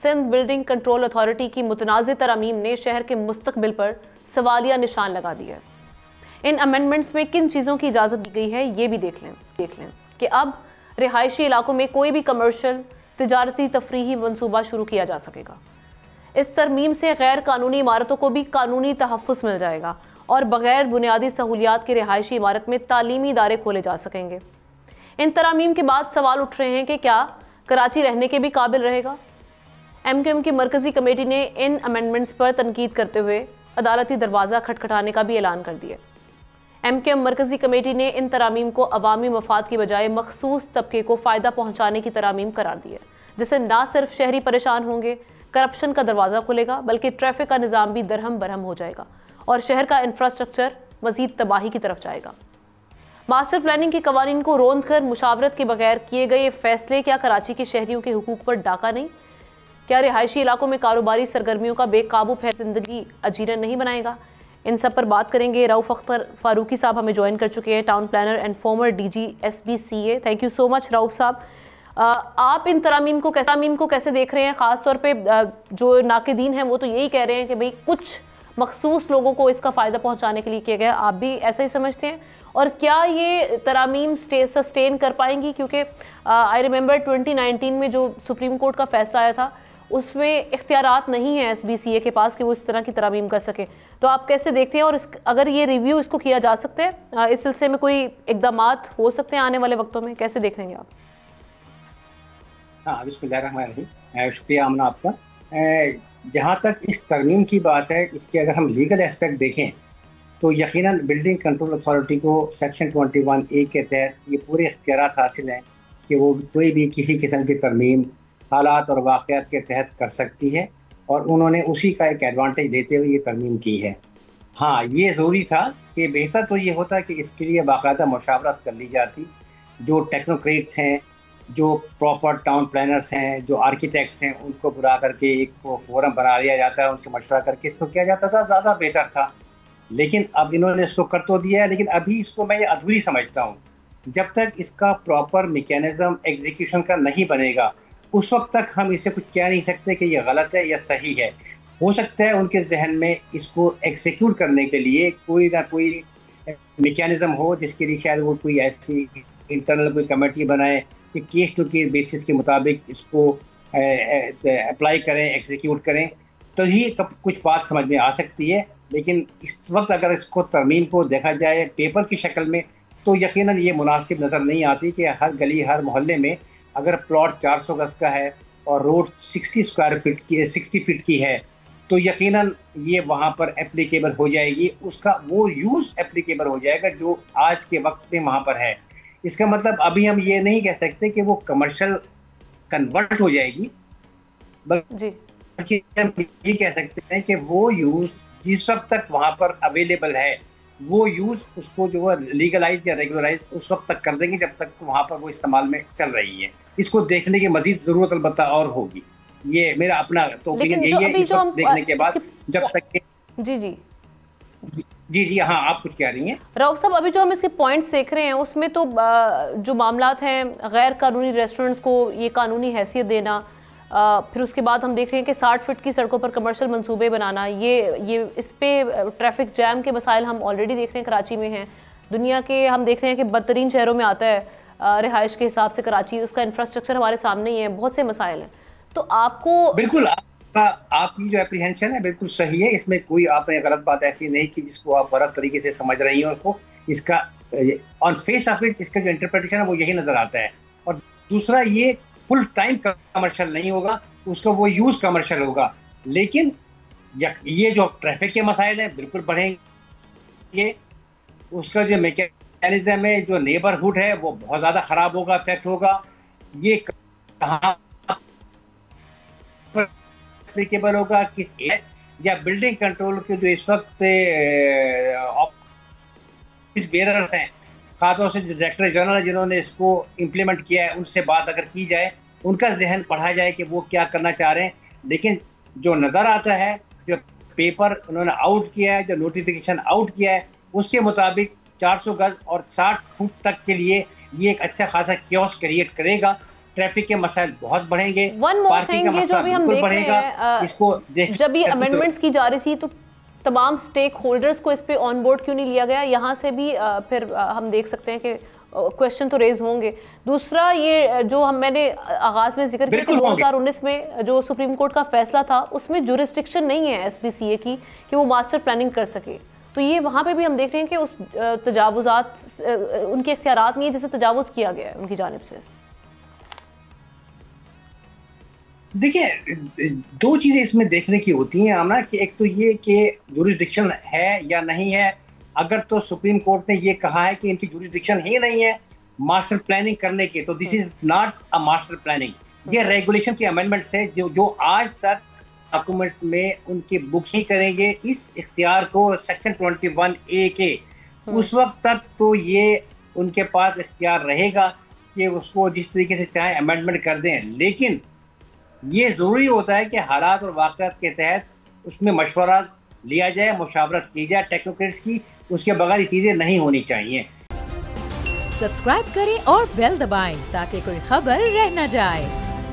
Sindh building control authority की मुतनाज़ तरमीम ने शहर के मुस्तकबिल पर सवालिया निशान लगा दिया है। इन अमेंडमेंट्स में किन चीज़ों की इजाज़त दी गई है ये भी देख लें कि अब रिहायशी इलाकों में कोई भी कमर्शियल, तिजारती, तफरीही मंसूबा शुरू किया जा सकेगा। इस तरमीम से गैर कानूनी इमारतों को भी कानूनी तहफ़्फ़ुज़ मिल जाएगा और बग़ैर बुनियादी सहूलियात के रिहायशी इमारत में तालीमी इदारे खोले जा सकेंगे। इन तरामीम के बाद सवाल उठ रहे हैं कि क्या कराची रहने के भी काबिल रहेगा? MQM की मरकज़ी कमेटी ने इन अमेंडमेंट्स पर तनकीद करते हुए अदालती दरवाज़ा खटखटाने का भी ऐलान कर दिया। MQM मरकज़ी कमेटी ने इन तरामीम को अवामी मफाद की बजाय मखसूस तबके को फ़ायदा पहुँचाने की तरामीम करार दी है, जिससे ना सिर्फ शहरी परेशान होंगे, करप्शन का दरवाज़ा खुलेगा, बल्कि ट्रैफिक का निज़ाम भी दरहम बरहम हो जाएगा और शहर का इंफ्रास्ट्रक्चर मज़ीद तबाही की तरफ जाएगा। मास्टर प्लानिंग के कवानीन को रोंद कर मुशावरत के बगैर किए गए फैसले क्या कराची के शहरियों के हुकूक पर डाका नहीं? क्या रिहायशी इलाकों में कारोबारी सरगर्मियों का बेकाबू फैल जिंदगी अजीरन नहीं बनाएगा? इन सब पर बात करेंगे। रऊफ अख्तर फारूकी साहब हमें ज्वाइन कर चुके हैं, town planner and former DG SBCA। Thank you so much Rauf sahab. आप इन तरामीम को कैसे देख रहे हैं? ख़ास तौर पे जो नाक़िदीन हैं वो तो यही कह रहे हैं कि भाई कुछ मखसूस लोगों को इसका फ़ायदा पहुंचाने के लिए किया गया। आप भी ऐसा ही समझते हैं? और क्या ये तरामीम सस्टेन कर पाएंगी? क्योंकि आई रिमेंबर 2019 में जो सुप्रीम कोर्ट का फैसला आया था उसमें इख्तियारात नहीं है SBCA के पास कि वो इस तरह की तरामीम कर सके। तो आप कैसे देखते हैं? और अगर ये रिव्यू इसको किया जा सकता है, इस सिलसिले में कोई इक़दामात हो सकते हैं आने वाले वक्तों में, कैसे देख रहे हैं आप? हाँ, बिस्मिल्लाहिर्रहमानिर्रहीम। शुक्रिया आमना आपका। जहाँ तक इस तरमीम की बात है, इसके अगर हम लीगल एस्पेक्ट देखें तो यकीनन बिल्डिंग कंट्रोल अथॉरिटी को सेक्शन 21A के तहत ये पूरे इख्तियारात हासिल हैं कि वो कोई भी किसी किस्म की तरमीम हालात और वाक़यात के तहत कर सकती है, और उन्होंने उसी का एक एडवांटेज लेते हुए ये तरमीम की है। हाँ, ये ज़रूरी था कि बेहतर तो ये होता कि इसके लिए बाकायदा मुशावरत कर ली जाती, जो टेक्नोक्रेट्स हैं, जो प्रॉपर टाउन प्लानर्स हैं, जो आर्किटेक्ट्स हैं, उनको बुला करके एक फोरम बना लिया जाता है, उनसे मशवरा करके इसको किया जाता था, ज़्यादा बेहतर था। लेकिन अब इन्होंने इसको कर तो दिया है, लेकिन अभी इसको मैं ये अधूरी समझता हूँ। जब तक इसका प्रॉपर मैकेनिज़्म एग्जीक्यूशन का नहीं बनेगा, उस वक्त तक हम इसे कुछ कह नहीं सकते कि ये गलत है या सही है। हो सकता है उनके जहन में इसको एग्जीक्यूट करने के लिए कोई ना कोई मैकेनिज़्म हो, जिसके लिए शायद वो कोई ऐसी इंटरनल कोई कमेटी बनाए कि केस टू केस बेसिस के मुताबिक इसको अप्लाई करें, एग्जीक्यूट करें, तो ही कुछ बात समझ में आ सकती है। लेकिन इस वक्त अगर इसको तरमीम को देखा जाए पेपर की शक्ल में, तो यकीनन ये मुनासिब नज़र नहीं आती कि हर गली हर मोहल्ले में अगर प्लॉट 400 गज़ का है और रोड 60 फीट की है, तो यकीनन ये वहाँ पर एप्लीकेबल हो जाएगी, उसका वो यूज़ एप्लीकेबल हो जाएगा जो आज के वक्त में वहाँ पर है। इसका मतलब अभी हम ये नहीं कह सकते कि वो कमर्शियल कन्वर्ट हो जाएगी, बल्कि हम ये कह सकते हैं कि वो यूज़ जिस वक्त तक वहाँ पर अवेलेबल है, वो यूज़ उसको जो है लीगलाइज या रेगुलराइज उस वक्त तक कर देंगे जब तक वहाँ पर वो इस्तेमाल में चल रही है। इसको देखने की मजीद ज़रूरत अलबत्ता और होगी। ये मेरा अपना तो ओपिनियन यही है। इस वक्त देखने के बाद जब तक जी हाँ, आप कुछ कह रही हैं रऊफ साहब? अभी जो हम इसके पॉइंट्स देख रहे हैं उसमें तो जो मामलात हैं, गैर कानूनी रेस्टोरेंट्स को ये कानूनी हैसियत देना, फिर उसके बाद हम देख रहे हैं कि 60 फीट की सड़कों पर कमर्शियल मंसूबे बनाना, ये इस पे ट्रैफिक जैम के मसाइल हम ऑलरेडी देख रहे हैं कराची में हैं। दुनिया के हम देख रहे हैं कि बदतरीन शहरों में आता है रिहाइश के हिसाब से कराची, उसका इंफ्रास्ट्रक्चर हमारे सामने ही है, बहुत से मसाइल हैं। तो आपको बिल्कुल आपकी जो एप्रीहेंशन है बिल्कुल सही है, इसमें कोई आपने गलत बात ऐसी नहीं की जिसको आप गलत तरीके से समझ रही हैं। उसको इसका ऑन फेस ऑफ इट इसका जो इंटरप्रिटेशन है वो यही नज़र आता है। और दूसरा, ये फुल टाइम कमर्शियल नहीं होगा, उसका वो यूज़ कमर्शियल होगा। लेकिन ये जो ट्रैफिक के मसाइल हैं बिल्कुल बढ़ेंगे, उसका जो मैकेनिज्म है, जो नेबरहुड है वो बहुत ज़्यादा ख़राब होगा, इफेक्ट होगा। ये कहाँ एप्लीकेबल होगा, किस या बिल्डिंग कंट्रोल के जो इस वक्त ऑफिस बेरर्स हैं, खासतौर से जो डायरेक्टर जनरल है जिन्होंने इसको इम्प्लीमेंट किया है, उनसे बात अगर की जाए, उनका जहन पढ़ा जाए कि वो क्या करना चाह रहे हैं। लेकिन जो नज़र आता है, जो पेपर उन्होंने आउट किया है, जो नोटिफिकेशन आउट किया है, उसके मुताबिक 400 गज और 60 फुट तक के लिए ये एक अच्छा खासा क्योस क्रिएट करेगा। ट्रैफिक के मसाइल बहुत बढ़ेंगे, वन मोर थिंग, ये जो अभी हम देख रहे हैं, इसको जब ये अमेंडमेंट्स की जा रही थी तो तमाम स्टेक होल्डर्स को इस पे ऑन बोर्ड क्यों नहीं लिया गया? यहाँ से भी फिर हम देख सकते हैं कि क्वेश्चन तो रेज होंगे। दूसरा, ये जो मैंने आगाज में जिक्र किया कि 2019 में जो सुप्रीम कोर्ट का फैसला था उसमें जुरिस्डिक्शन नहीं है SPCA की कि वो मास्टर प्लानिंग कर सके, तो ये वहाँ पे भी हम देख रहे हैं कि उस तजावुजात उनके इख्तियारात नहीं है जिसे तजावुज किया गया है उनकी जानिब से। देखिए, दो चीजें इसमें देखने की होती हैं आमना, कि एक तो ये कि जुरिस्डिक्शन है या नहीं है। अगर तो सुप्रीम कोर्ट ने ये कहा है कि इनकी जुरिस्डिक्शन ही नहीं है मास्टर प्लानिंग करने की, तो this is not a master planning. ये रेगुलेशन की अमेंडमेंट्स है जो आज तक डॉक्यूमेंट्स में उनकी बुक्स ही करेंगे इस इख्तियार को सेक्शन 21A के। उस वक्त तक तो ये उनके पास इख्तियार रहेगा कि उसको जिस तरीके से चाहे अमेंडमेंट कर दें, लेकिन ये ज़रूरी होता है कि हालात और वाक़यात के तहत उसमें मशवरा लिया जाए, मुशावरत की जाए टेक्नोक्रेट्स की, उसके बगैर ये चीज़ें नहीं होनी चाहिए। सब्सक्राइब करें और बेल दबाएं ताकि कोई खबर रह न जाए।